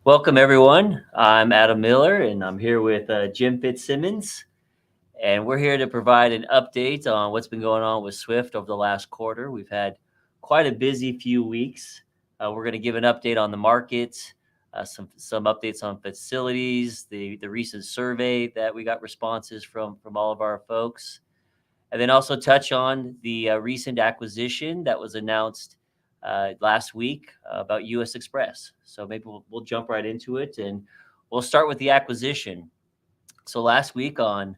Welcome, everyone. I'm Adam Miller, and I'm here with Jim Fitzsimmons. And we're here to provide an update on what's been going on with Swift over the last quarter. We've had quite a busy few weeks. We're going to give an update on the market, some updates on facilities, the recent survey that we got responses from all of our folks, and then also touch on the recent acquisition that was announced last week about U.S. Xpress. So maybe we'll jump right into it, and we'll start with the acquisition. So last week on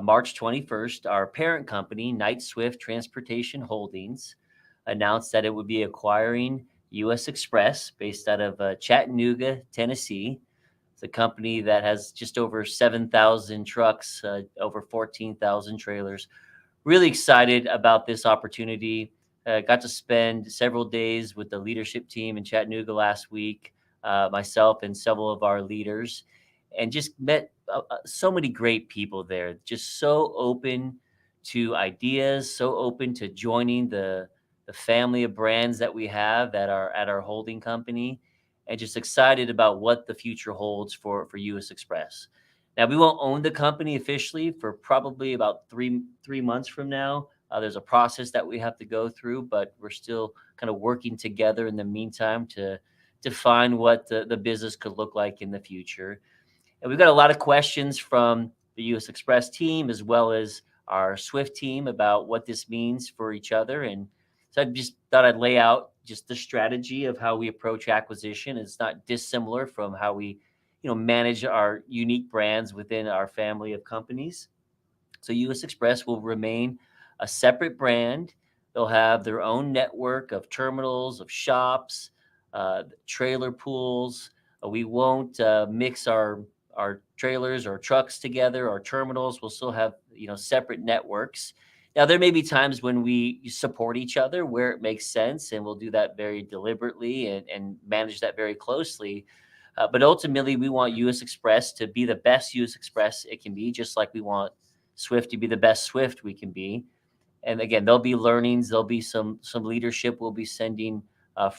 March 21st, our parent company, Knight Swift Transportation Holdings, announced that it would be acquiring U.S. Xpress based out of Chattanooga, Tennessee. It's a company that has just over 7,000 trucks, over 14,000 trailers. Really excited about this opportunity. Got to spend several days with the leadership team in Chattanooga last week, myself and several of our leaders, and just met so many great people there. Just so open to ideas, so open to joining the family of brands that we have at our holding company, and just excited about what the future holds for U.S. Xpress. Now, we won't own the company officially for probably about three months from now. There's a process that we have to go through, but we're still kind of working together in the meantime to define what the business could look like in the future. And we've got a lot of questions from the U.S. Xpress team as well as our Swift team about what this means for each other. And so I just thought I'd lay out just the strategy of how we approach acquisition. It's not dissimilar from how we manage our unique brands within our family of companies. So U.S. Xpress will remain a separate brand. They'll have their own network of terminals, of shops, trailer pools. We won't mix our trailers or trucks together. Our terminals will still have separate networks. Now, there may be times when we support each other where it makes sense, and we'll do that very deliberately and manage that very closely. But ultimately, we want U.S. Xpress to be the best U.S. Xpress it can be, just like we want Swift to be the best Swift we can be. And again, there'll be learnings. There'll be some leadership we'll be sending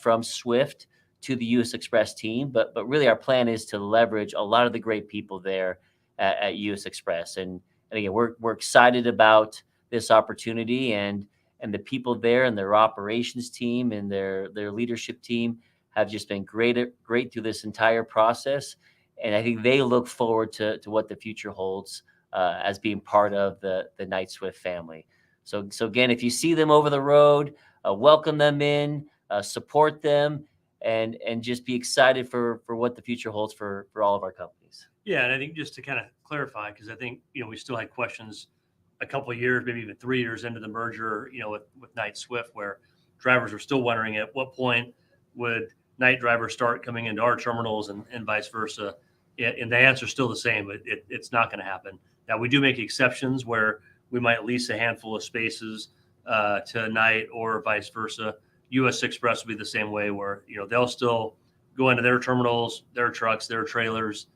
from Swift to the U.S. Xpress team. But really, our plan is to leverage a lot of the great people there at U.S. Xpress. And again, we're excited about this opportunity and the people there and their operations team and their leadership team have just been great through this entire process. And I think they look forward to what the future holds as being part of the Knight Swift family. So again, if you see them over the road, welcome them in, support them, and just be excited for what the future holds for all of our companies. Yeah, and I think just to kind of clarify, because I think we still had questions a couple of years, maybe even 3 years into the merger, with Knight Swift, where drivers are still wondering at what point would Knight drivers start coming into our terminals and vice versa. And the answer is still the same. It's not going to happen. Now, we do make exceptions where we might lease a handful of spaces to Knight or vice versa. U.S. Xpress will be the same way, where they'll still go into their terminals, their trucks, their trailers,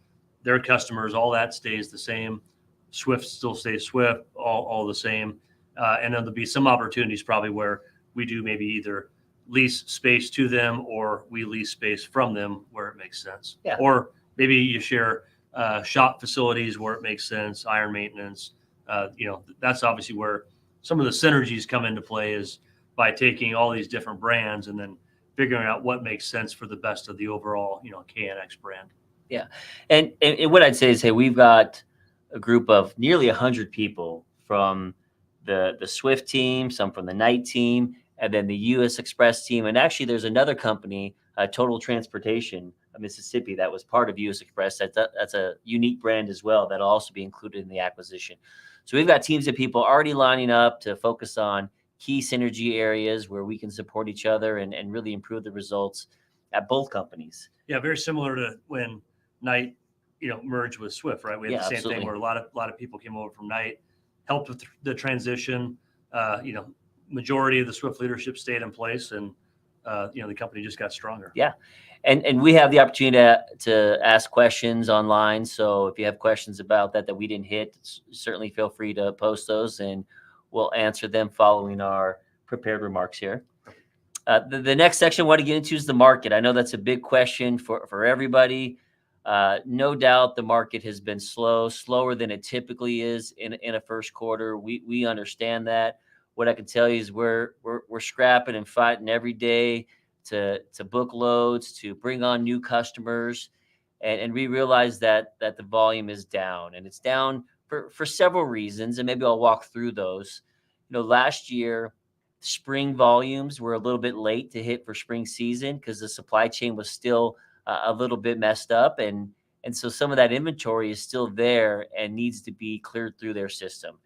their customers. All that stays the same. Swift still stays Swift, all the same. And then there'll be some opportunities probably where we do maybe either lease space to them or we lease space from them where it makes sense. Yeah. Or maybe you share shop facilities where it makes sense, iron maintenance. That's obviously where some of the synergies come into play, is by taking all these different brands and then figuring out what makes sense for the best of the overall, KNX brand. Yeah. And what I'd say is, hey, we've got a group of nearly 100 people from the Swift team, some from the Knight team, and then the U.S. Xpress team. And actually, there's another company, Total Transportation of Mississippi, that was part of U.S. Xpress. That's a unique brand as well that'll also be included in the acquisition. So we've got teams of people already lining up to focus on key synergy areas where we can support each other and really improve the results at both companies. Yeah, very similar to when Knight, merged with Swift, right? We had the same absolutely. thing where a lot of people came over from Knight, helped with the transition. Majority of the Swift leadership stayed in place, and the company just got stronger. Yeah. And we have the opportunity to ask questions online. So if you have questions about that we didn't hit, certainly feel free to post those, and we'll answer them following our prepared remarks here. The next section I want to get into is the market. I know that's a big question for everybody. No doubt the market has been slower than it typically is in a first quarter. We understand that. What I can tell you is we're scrapping and fighting every day to book loads, to bring on new customers, and we realize that the volume is down, and it's down for several reasons, and maybe I'll walk through those. Last year, spring volumes were a little bit late to hit for spring season because the supply chain was still a little bit messed up, and so some of that inventory is still there and needs to be cleared through their system.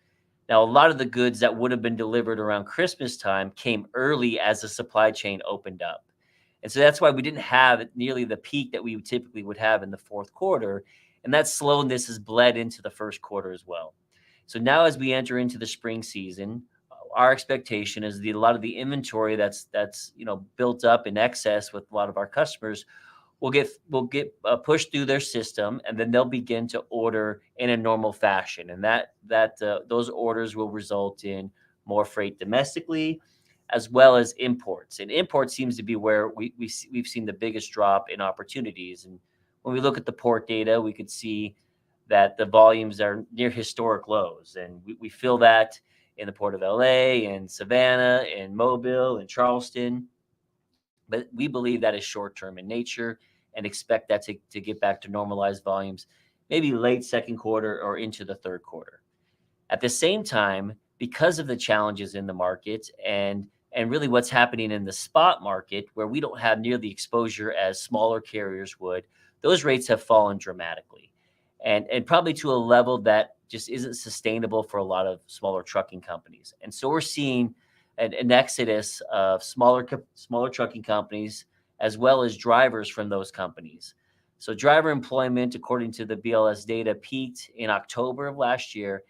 Now, a lot of the goods that would have been delivered around Christmas time came early as the supply chain opened up. And so that's why we didn't have nearly the peak that we typically would have in the fourth quarter. And that slowness has bled into the first quarter as well. So now as we enter into the spring season, our expectation is that a lot of the inventory that's built up in excess with a lot of our customers will get pushed through their system, and then they'll begin to order in a normal fashion, and those orders will result in more freight domestically, as well as imports. And import seems to be where we've seen the biggest drop in opportunities. And when we look at the port data, we could see that the volumes are near historic lows, and we feel that in the port of LA and Savannah and Mobile and Charleston. But we believe that is short-term in nature and expect that to get back to normalized volumes, maybe late second quarter or into the third quarter. At the same time, because of the challenges in the market and really what's happening in the spot market, where we don't have near the exposure as smaller carriers would, those rates have fallen dramatically, and probably to a level that just isn't sustainable for a lot of smaller trucking companies. And so we're seeing an exodus of smaller trucking companies, as well as drivers from those companies. So driver employment, according to the BLS data, peaked in October of last year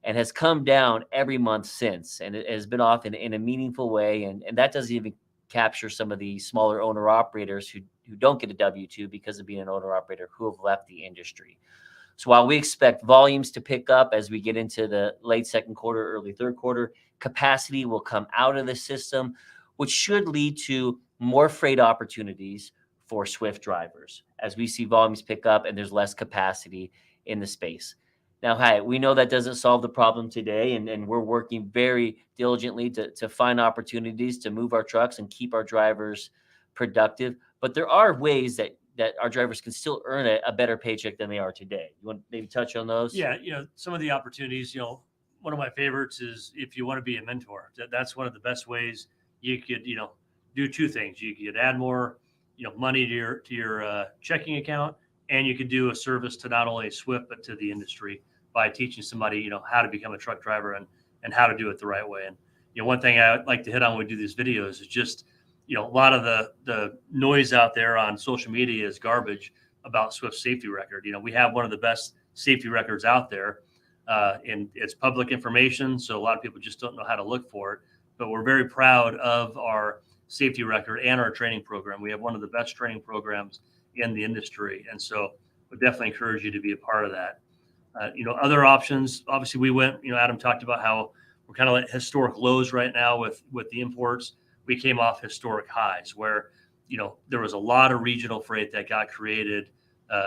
and has come down every month since. And it has been off in a meaningful way. And that doesn't even capture some of the smaller owner operators who don't get a W-2 because of being an owner operator who have left the industry. So while we expect volumes to pick up as we get into the late second quarter, early third quarter, capacity will come out of the system, which should lead to more freight opportunities for Swift drivers as we see volumes pick up and there's less capacity in the space. Now, hi, we know that doesn't solve the problem today, and we're working very diligently to find opportunities to move our trucks and keep our drivers productive. But there are ways that our drivers can still earn a better paycheck than they are today. You want to maybe touch on those? Yeah, some of the opportunities, one of my favorites is if you want to be a mentor. That's one of the best ways you could, do two things. You could add more, money to your checking account, and you could do a service to not only Swift but to the industry by teaching somebody, how to become a truck driver and how to do it the right way. And one thing I like to hit on when we do these videos is just a lot of the noise out there on social media is garbage about Swift's safety record. We have one of the best safety records out there, and it's public information, so a lot of people just don't know how to look for it. But we're very proud of our safety record and our training program. We have one of the best training programs in the industry, and so we definitely encourage you to be a part of that. Other options, obviously we went, Adam talked about how we're kind of at historic lows right now with the imports. We came off historic highs where, there was a lot of regional freight that got created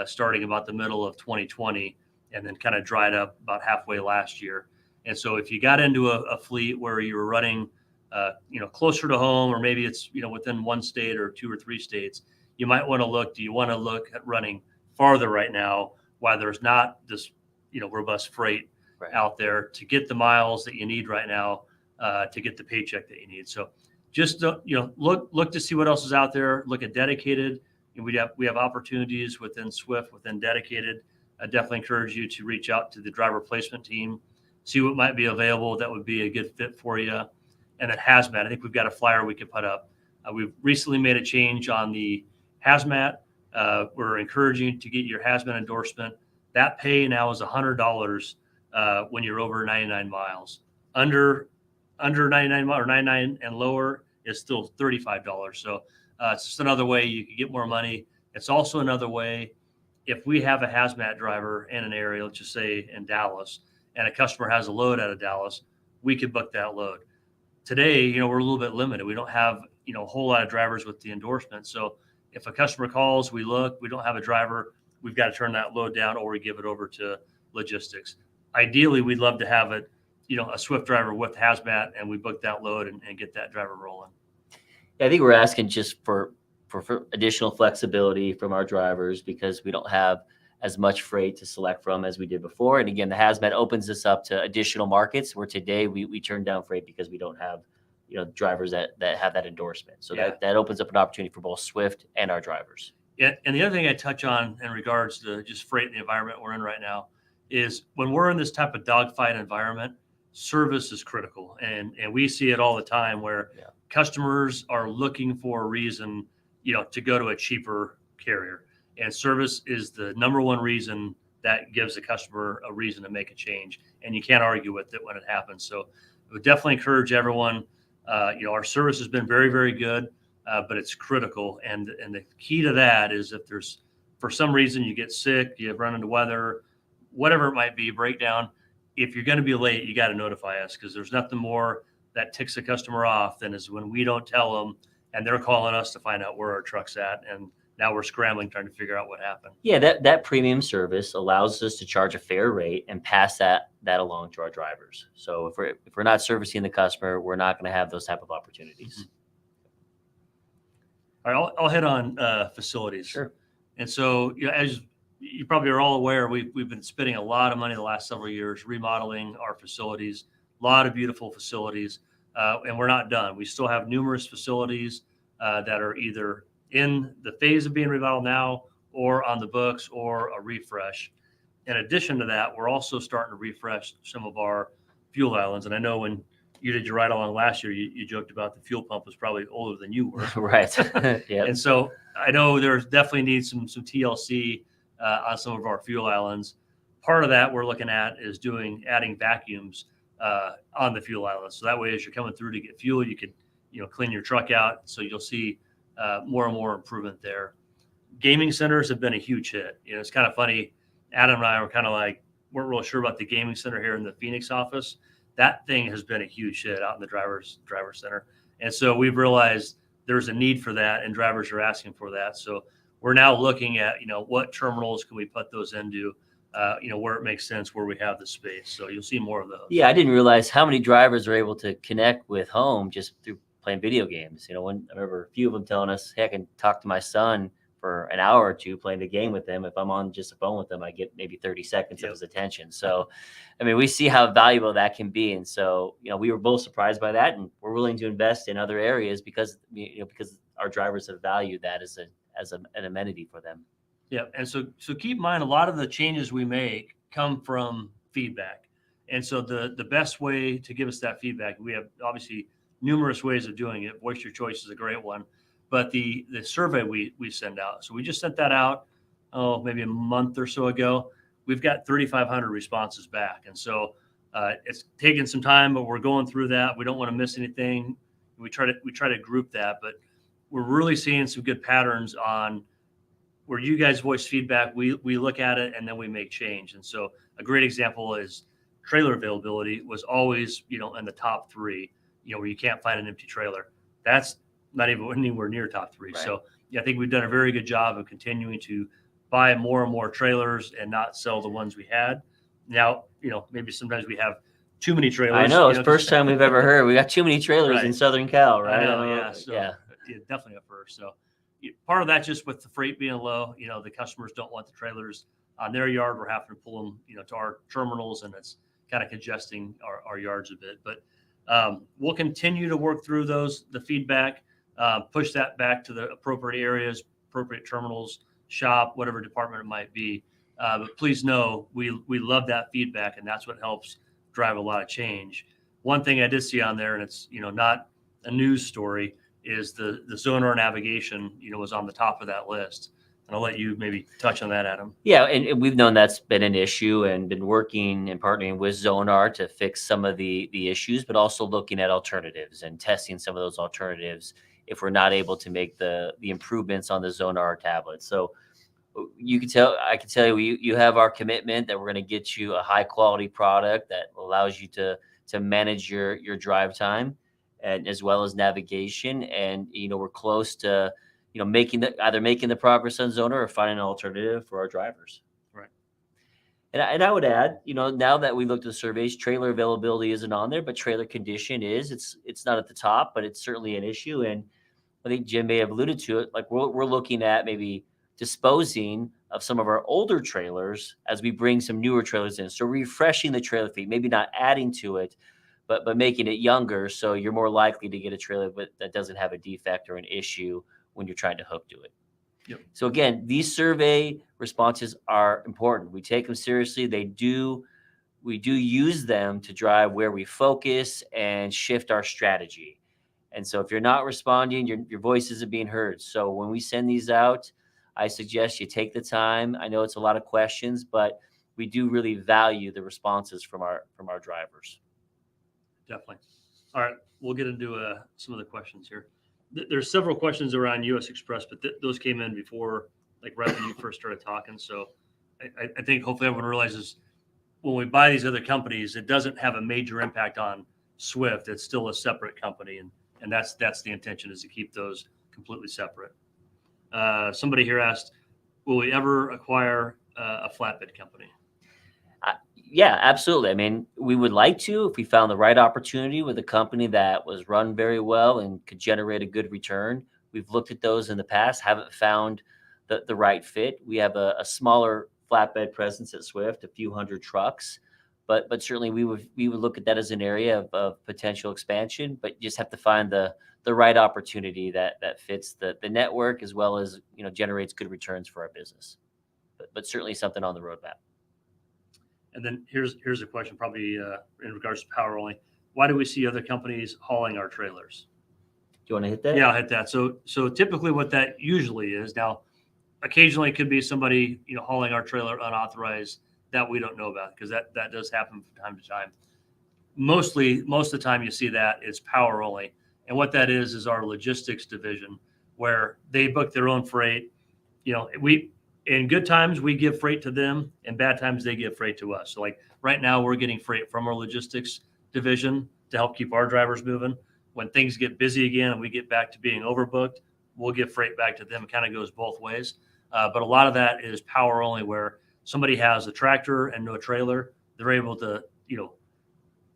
starting about the middle of 2020 and then kind of dried up about halfway last year. And so if you got into a fleet where you were running, closer to home, or maybe it's, within one state or two or three states, you might want to look, do you want to look at running farther right now while there's not this, robust freight out there to get the miles that you need right now to get the paycheck that you need. So just, look to see what else is out there. Look at dedicated. And we have opportunities within Swift, within dedicated. I definitely encourage you to reach out to the driver placement team, see what might be available that would be a good fit for you. And then Hazmat, I think we've got a flyer we could put up. We've recently made a change on the Hazmat. We're encouraging you to get your Hazmat endorsement. That pay now is $100 when you're over 99 miles. Under 99 or 99 and lower is still $35. So it's just another way you can get more money. It's also another way if we have a Hazmat driver in an area, let's just say in Dallas, and a customer has a load out of Dallas, we could book that load. Today, we're a little bit limited. We don't have, a whole lot of drivers with the endorsement. So if a customer calls, we don't have a driver, we've got to turn that load down or we give it over to logistics. Ideally, we'd love to have it, a Swift driver with Hazmat, and we book that load and get that driver rolling. Yeah, I think we're asking just for additional flexibility from our drivers because we don't have as much freight to select from as we did before. And again, the Hazmat opens us up to additional markets where today we turn down freight because we don't have, drivers that have that endorsement. So that opens up an opportunity for both Swift and our drivers. Yeah, and the other thing I touch on in regards to just freight in the environment we're in right now is when we're in this type of dogfight environment, service is critical. And we see it all the time where customers are looking for a reason, to go to a cheaper carrier. And service is the number one reason that gives the customer a reason to make a change. And you can't argue with it when it happens. So I would definitely encourage everyone. Our service has been very, very good, but it's critical. And the key to that is if there's, for some reason, you get sick, you run into weather, whatever it might be, breakdown, if you're going to be late, you got to notify us because there's nothing more that ticks the customer off than is when we don't tell them and they're calling us to find out where our truck's at. And now we're scrambling trying to figure out what happened. Yeah, that premium service allows us to charge a fair rate and pass that along to our drivers. So if we're not servicing the customer, we're not going to have those type of opportunities. All right, I'll hit on facilities. Sure. And so, as you probably are all aware, we've been spending a lot of money the last several years remodeling our facilities, a lot of beautiful facilities, and we're not done. We still have numerous facilities that are either in the phase of being remodeled now or on the books or a refresh. In addition to that, we're also starting to refresh some of our fuel islands. And I know when you did your ride along last year, you joked about the fuel pump was probably older than you were. Right. Yeah. And so I know there's definitely needs some TLC on some of our fuel islands. Part of that we're looking at is adding vacuums on the fuel islands. So that way, as you're coming through to get fuel, you could, clean your truck out. So you'll see more and more improvement there. Gaming centers have been a huge hit. It's kind of funny. Adam and I were kind of like, weren't real sure about the gaming center here in the Phoenix office. That thing has been a huge hit out in the driver center. And so we've realized there's a need for that and drivers are asking for that. So we're now looking at, what terminals can we put those into, where it makes sense, where we have the space. So you'll see more of those. Yeah, I didn't realize how many drivers are able to connect with home just through playing video games. I remember a few of them telling us, hey, I can talk to my son for an hour or two playing the game with them. If I'm on just a phone with them, I get maybe 30 seconds of his attention. So, we see how valuable that can be. And so, we were both surprised by that, and we're willing to invest in other areas because our drivers have valued that as an amenity for them. Yeah. And so keep in mind, a lot of the changes we make come from feedback. And so the best way to give us that feedback, we have obviously numerous ways of doing it. Voice Your Choice is a great one. But the survey we send out, so we just sent that out, maybe a month or so ago. We've got 3,500 responses back. And so it's taken some time, but we're going through that. We don't want to miss anything. We try to group that, but we're really seeing some good patterns on where you guys voice feedback. We look at it and then we make change. And so a great example is trailer availability was always, in the top three, where you can't find an empty trailer. That's not even anywhere near top three. Right. So I think we've done a very good job of continuing to buy more and more trailers and not sell the ones we had. Now, maybe sometimes we have too many trailers. I know, it's the first time we've ever heard we got too many trailers Right. in Southern Cal, right? I know, yeah. So definitely a first. So part of that just with the freight being low, the customers don't want the trailers on their yard. We're having to pull them, to our terminals, and it's kind of congesting our yards a bit. But we'll continue to work through the feedback, push that back to the appropriate areas, appropriate terminals, shop, whatever department it might be. But please know we love that feedback, and that's what helps drive a lot of change. One thing I did see on there, and it's not a news story, is the Zonar navigation was on the top of that list. And I'll let you maybe touch on that, Adam. Yeah, and we've known that's been an issue and been working and partnering with Zonar to fix some of the issues, but also looking at alternatives and testing some of those alternatives if we're not able to make the improvements on the Zonar tablet. So I can tell you have our commitment that we're going to get you a high quality product that allows you to manage your drive time and as well as navigation. And we're close to either making the progress on Zonar or finding an alternative for our drivers. Right. And I would add, now that we looked at the surveys, trailer availability isn't on there, but trailer condition is. It's not at the top, but it's certainly an issue. And I think Jim may have alluded to it. Like we're looking at maybe disposing of some of our older trailers as we bring some newer trailers in. So refreshing the trailer fleet, maybe not adding to it, but making it younger, so you're more likely to get a trailer that doesn't have a defect or an issue when you're trying to hook to it. Yep. So again, these survey responses are important. We take them seriously. We do use them to drive where we focus and shift our strategy. And so if you're not responding, your voice isn't being heard. So when we send these out, I suggest you take the time. I know it's a lot of questions, but we do really value the responses from our drivers. Definitely. All right, we'll get into some of the questions here. There's several questions around U.S. Xpress, but those came in before, like right when you first started talking. So I think hopefully everyone realizes when we buy these other companies, it doesn't have a major impact on Swift. It's still a separate company, and that's the intention, is to keep those completely separate. Somebody here asked, will we ever acquire a flatbed company? Yeah, absolutely. I mean, we would like to if we found the right opportunity with a company that was run very well and could generate a good return. We've looked at those in the past, haven't found the right fit. We have a smaller flatbed presence at Swift, a few hundred trucks, but certainly we would look at that as an area of potential expansion. But you just have to find the right opportunity that fits the network, as well as generates good returns for our business. But certainly something on the roadmap. And then here's a question, probably in regards to power only. Why do we see other companies hauling our trailers? Do you want to hit that? Yeah, I'll hit that. So typically what that usually is, now occasionally it could be somebody hauling our trailer unauthorized that we don't know about, because that does happen from time to time. Most of the time you see that it's power only. And what that is our logistics division, where they book their own freight. In good times, we give freight to them. In bad times, they give freight to us. So like right now, we're getting freight from our logistics division to help keep our drivers moving. When things get busy again and we get back to being overbooked, we'll give freight back to them. It kind of goes both ways. But a lot of that is power only, where somebody has a tractor and no trailer. They're able to,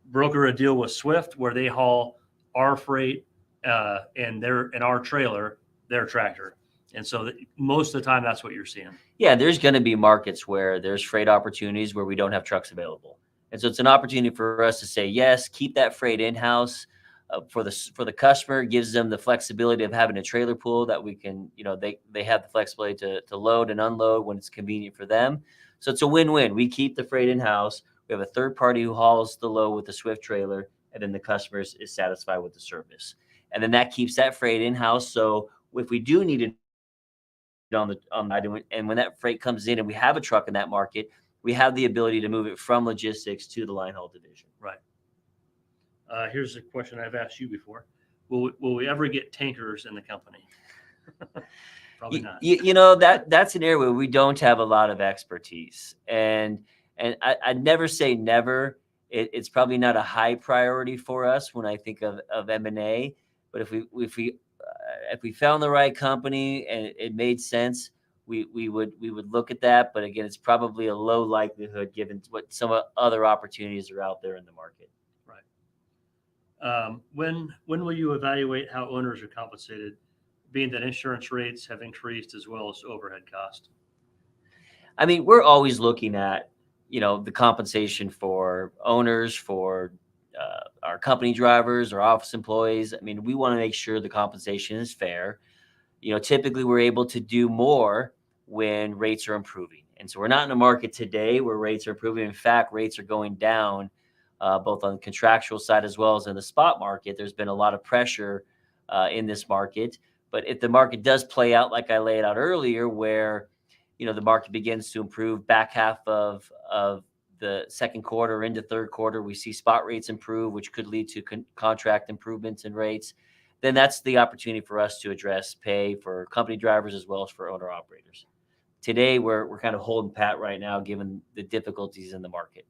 broker a deal with Swift where they haul our freight and our trailer, their tractor. And so most of the time, that's what you're seeing. Yeah, there's going to be markets where there's freight opportunities where we don't have trucks available. And so it's an opportunity for us to say, yes, keep that freight in-house for the customer. It gives them the flexibility of having a trailer pool that we can, they have the flexibility to load and unload when it's convenient for them. So it's a win-win. We keep the freight in-house. We have a third party who hauls the load with the Swift trailer, and then the customer is satisfied with the service. And then that keeps that freight in-house. So if we do need it on the item, and when that freight comes in and we have a truck in that market, we have the ability to move it from logistics to the line haul division. Right. Here's a question I've asked you before. Will we ever get tankers in the company? Probably not. That's an area where we don't have a lot of expertise, and I'd never say never. It's probably not a high priority for us when I think of M&A, but if we found the right company and it made sense, we would look at that. But again, it's probably a low likelihood given what some other opportunities are out there in the market. Right. When will you evaluate how owners are compensated, being that insurance rates have increased as well as overhead cost? I mean, we're always looking at the compensation for owners, for our company drivers, our office employees. I mean, we want to make sure the compensation is fair. Typically we're able to do more when rates are improving. And so we're not in a market today where rates are improving. In fact, rates are going down, both on the contractual side as well as in the spot market. There's been a lot of pressure in this market. But if the market does play out like I laid out earlier, where the market begins to improve back half of the second quarter into third quarter, we see spot rates improve, which could lead to contract improvements in rates. Then that's the opportunity for us to address pay for company drivers as well as for owner operators. Today, we're kind of holding pat right now, given the difficulties in the market.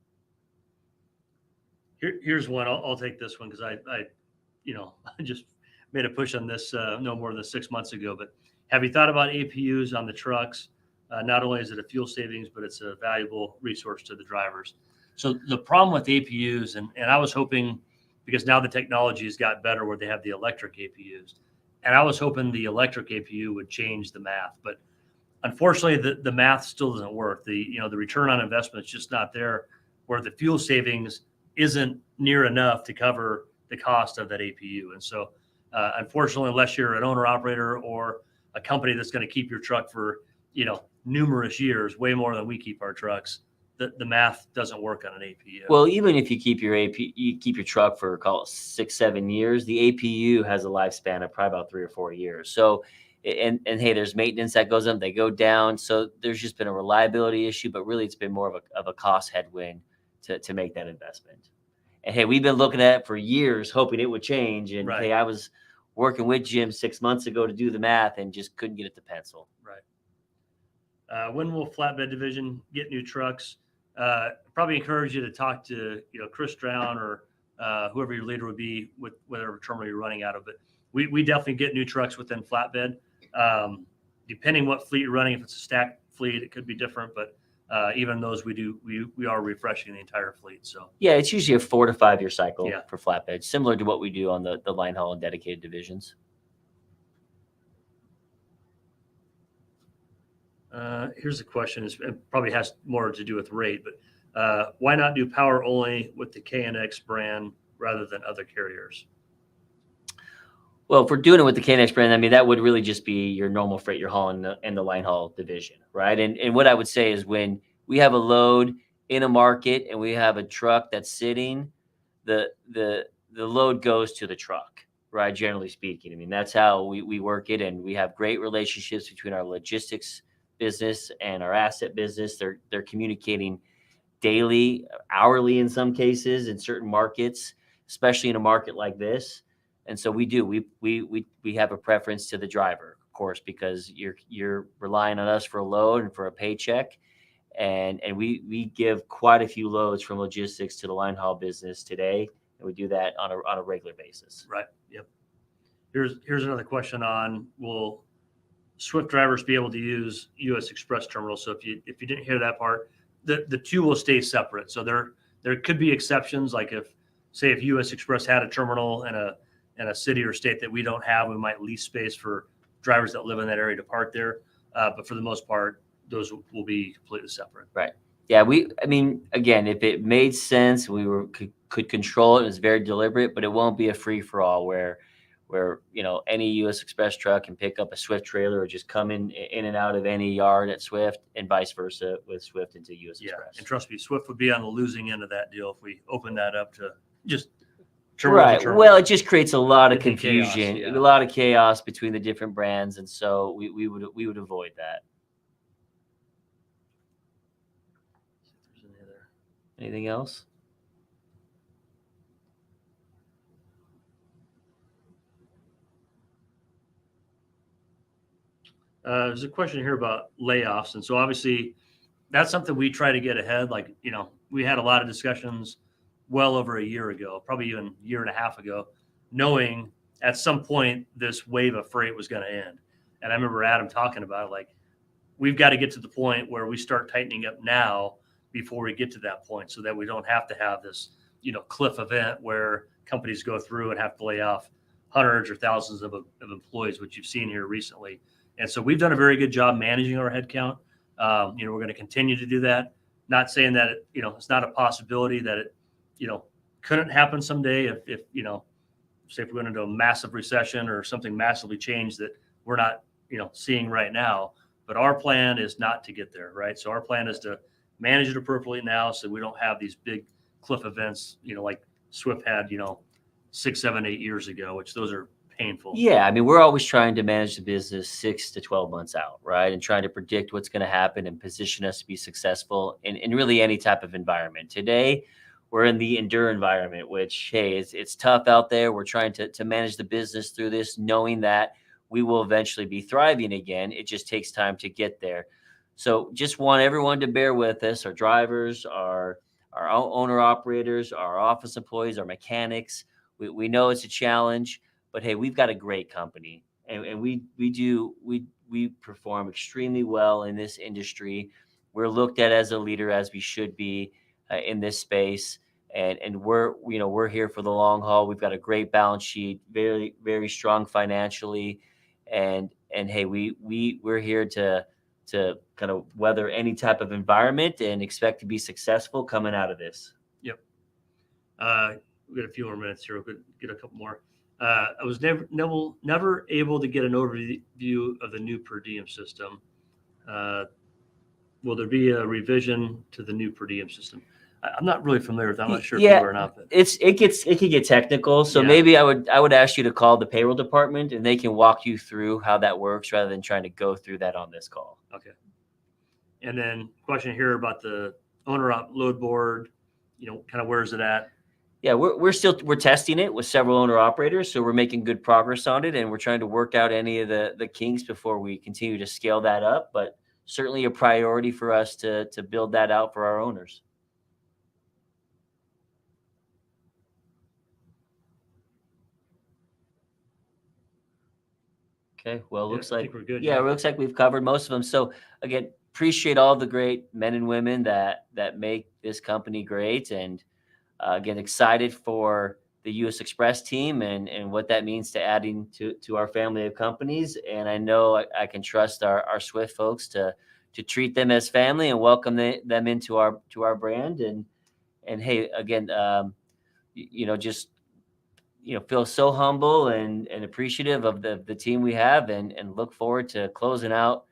Here's one. I'll take this one because I just made a push on this no more than 6 months ago. But have you thought about APUs on the trucks? Not only is it a fuel savings, but it's a valuable resource to the drivers. So the problem with APUs, and I was hoping, because now the technology has got better where they have the electric APUs, and I was hoping the electric APU would change the math, but unfortunately the math still doesn't work. The return on investment is just not there, where the fuel savings isn't near enough to cover the cost of that APU. And so unfortunately, unless you're an owner operator or a company that's going to keep your truck for numerous years, way more than we keep our trucks, the math doesn't work on an APU. Well, even if you keep your truck for, call it 6-7 years, the APU has a lifespan of probably about 3 or 4 years. So, and hey, there's maintenance that goes up, they go down. So there's just been a reliability issue, but really it's been more of a cost headwind to make that investment. And hey, we've been looking at it for years, hoping it would change. And Right. hey, I was working with Jim 6 months ago to do the math and just couldn't get it to pencil. Right. When will Flatbed division get new trucks? Probably encourage you to talk to Chris Strown or whoever your leader would be with whatever terminal you're running out of. But we definitely get new trucks within Flatbed. Depending what fleet you're running, if it's a stacked fleet, it could be different. But even those we are refreshing the entire fleet. So yeah, it's usually a 4 to 5 year cycle Yeah. for Flatbed, similar to what we do on the line haul and dedicated divisions. Here's a question. It probably has more to do with rate, but why not do power only with the KNX brand rather than other carriers? Well, if we're doing it with the KNX brand, I mean, that would really just be your normal freight you're hauling in the line haul division, right? And what I would say is when we have a load in a market and we have a truck that's sitting, the load goes to the truck, right? Generally speaking. I mean, that's how we work it, and we have great relationships between our logistics business and our asset business. They're communicating daily, hourly in some cases in certain markets, especially in a market like this. And so we have a preference to the driver, of course, because you're relying on us for a load and for a paycheck. And we give quite a few loads from logistics to the line haul business today. And we do that on a regular basis. Right. Yep. Here's another question on, will Swift drivers be able to use U.S. Xpress terminals? So if you didn't hear that part, the two will stay separate. So there could be exceptions, like if U.S. Xpress had a terminal in a city or state that we don't have, we might lease space for drivers that live in that area to park there. But for the most part, those will be completely separate. Right. Yeah. I mean, again, if it made sense, could control it. It was very deliberate, but it won't be a free for all where any U.S. Xpress truck can pick up a Swift trailer or just come in and out of any yard at Swift, and vice versa with Swift into U.S. Xpress. And trust me, Swift would be on the losing end of that deal if we open that up to just right. Well, it just creates a lot of confusion, chaos, a lot of chaos between the different brands, and so we would avoid that. Anything else? There's a question here about layoffs. And so obviously that's something we try to get ahead. Like, we had a lot of discussions well over a year ago, probably even a year and a half ago, knowing at some point this wave of freight was going to end. And I remember Adam talking about it, like, we've got to get to the point where we start tightening up now before we get to that point, so that we don't have to have this, cliff event where companies go through and have to lay off hundreds or thousands of employees, which you've seen here recently. And so we've done a very good job managing our headcount. We're going to continue to do that. Not saying that it's not a possibility that it couldn't happen someday if say if we went into a massive recession or something massively changed that we're not seeing right now. But our plan is not to get there, right? So our plan is to manage it appropriately now, so we don't have these big cliff events, like Swift had 6, 7, 8 years ago, which those are painful. Yeah, I mean, we're always trying to manage the business 6 to 12 months out, right? And trying to predict what's going to happen and position us to be successful in really any type of environment. Today, we're in the endure environment, which, hey, it's tough out there. We're trying to manage the business through this, knowing that we will eventually be thriving again. It just takes time to get there. So just want everyone to bear with us, our drivers, our owner operators, our office employees, our mechanics. We know it's a challenge, but hey, we've got a great company, and we we perform extremely well in this industry. We're looked at as a leader, as we should be in this space. And we're here for the long haul. We've got a great balance sheet, very, very strong financially. And hey, we're here to kind of weather any type of environment and expect to be successful coming out of this. Yep. We got a few more minutes here. We'll get a couple more. I was never able to get an overview of the new per diem system. Will there be a revision to the new per diem system? I'm not really familiar with that. I'm not sure if you are or not. But it can get technical. So maybe I would ask you to call the payroll department and they can walk you through how that works rather than trying to go through that on this call. Okay. And then question here about the owner op load board, kind of where is it at? Yeah, we're testing it with several owner operators, so we're making good progress on it, and we're trying to work out any of the kinks before we continue to scale that up. But certainly a priority for us to build that out for our owners. Okay, well, looks like we're good. Yeah, it looks like we've covered most of them. So again, appreciate all the great men and women that make this company great, and again, excited for the U.S. Xpress team and what that means to adding to our family of companies. And I know I can trust our Swift folks to treat them as family and welcome them into our brand. And hey, again, just feel so humble and appreciative of the team we have, and look forward to closing out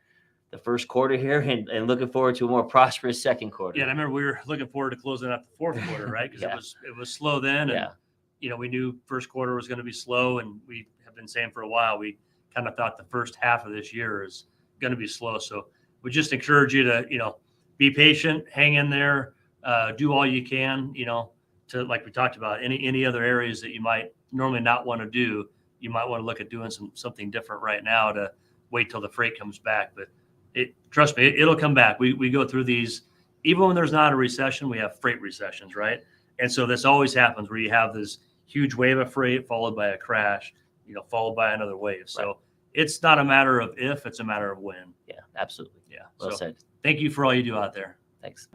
the first quarter here and looking forward to a more prosperous second quarter. Yeah, and I remember we were looking forward to closing out the fourth quarter, right? Because it was slow then, and we knew first quarter was going to be slow, and we have been saying for a while we kind of thought the first half of this year is going to be slow. So we just encourage you to be patient, hang in there, do all you can, to, like we talked about, any other areas that you might normally not want to do, you might want to look at doing something different right now to wait till the freight comes back. But trust me, it'll come back. We go through these, even when there's not a recession, we have freight recessions, right? And so this always happens where you have this huge wave of freight followed by a crash, followed by another wave. So it's not a matter of if, it's a matter of when. Yeah, absolutely. Yeah. Well said. Thank you for all you do out there. Thanks.